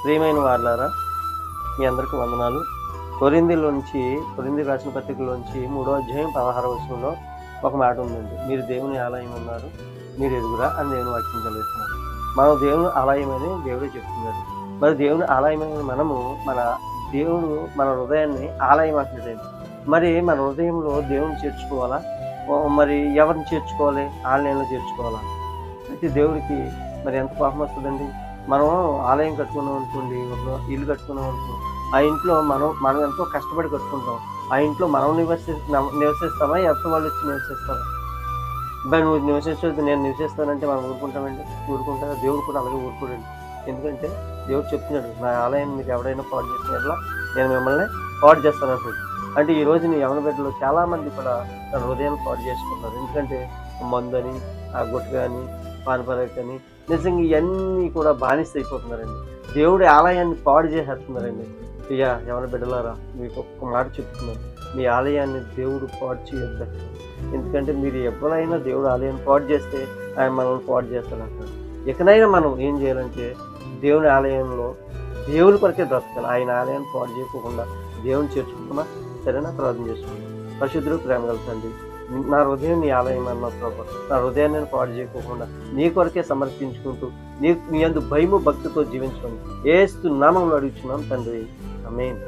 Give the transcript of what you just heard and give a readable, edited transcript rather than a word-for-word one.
ప్రియమైన వారలారా, మీ అందరికీ వందనాలు. కొరింథీ రాసిన పత్రికలోంచి 3వ అధ్యాయం 16వ వచనంలో ఒక మాట ఉందండి. మీరు దేవుని ఆలయం ఉన్నారు, మీరు ఎరుగురా అని దేవుని వాక్యం చదివిస్తున్నారు. మనం దేవుని ఆలయం అని దేవుడే చెప్తున్నాడు. మరి దేవుని ఆలయమైన మనము దేవుడు మన హృదయాన్ని ఆలయం అంటున్నాడండి. మరి మన హృదయంలో దేవుని చేర్చుకోవాలా? మరి ఎవరిని చేర్చుకోవాలి? ఆలయంలో చేర్చుకోవాలా? అయితే దేవుడికి మరి ఎంత కోపం వస్తుందండి. మనం ఆలయం కట్టుకున్నాం అనుకోండి, ఒక ఇల్లు కట్టుకున్నాం అనుకోండి, ఆ ఇంట్లో మనం ఎంతో కష్టపడి కట్టుకుంటాం. ఆ ఇంట్లో మనం నివసిస్తామా? ఎవరి వాళ్ళు వచ్చి నివసిస్తారా? మరి నువ్వు నివసించొద్దు, నేను నివసిస్తానంటే మనం ఊరుకుంటామండి? ఊరుకుంటా? దేవుడు కూడా అలాగే ఊరుకోడండి. ఎందుకంటే దేవుడు చెప్తున్నాడు, నా ఆలయాన్ని మీరు ఎవరైనా పాడు చేసిన నేను మిమ్మల్ని పాడు చేస్తాను అంటున్నాడు. అంటే ఈ రోజు నీ యవన బిడ్డలు చాలామంది కూడా తన హృదయాన్ని పాడు చేసుకుంటారు. ఎందుకంటే మందని, ఆ గుట్కాని, పానపరాకని, నిజంగా ఇవన్నీ కూడా బానిస అయిపోతున్నారండి. దేవుడి ఆలయాన్ని పాడు చేసేస్తున్నారండి. అయ్యా యవన బిడ్డలారా, మీకు ఒక్క మాట చెప్తున్నాను, మీ ఆలయాన్ని దేవుడు పాడు చేయొద్దు. ఎందుకంటే మీరు ఎవరైనా దేవుడు ఆలయాన్ని పాడు చేస్తే ఆయన మనల్ని పాడు చేస్తానంటారు. ఎక్కడైనా మనం ఏం చేయాలంటే దేవుని ఆలయంలో దేవుని కొరకే బ్రతకాలి. ఆయన ఆలయాన్ని పాడు చేయకుండా దేవుని చేర్చుకుంటున్నా సరేనా? ప్రార్థన చేసుకుంటాం. పరిశుద్ధుడు, ప్రేమ కలుగుతండి, నా హృదయం నీ ఆలయం అన్న ప్రభు, నా హృదయాన్ని నేను పాడు చేయకోకుండా నీ కొరకే సమర్పించుకుంటూ నీ యందు భయము భక్తితో జీవించుకోండి. యేసు నామములో అడుగుచున్నాం తండ్రి, ఆమేన్.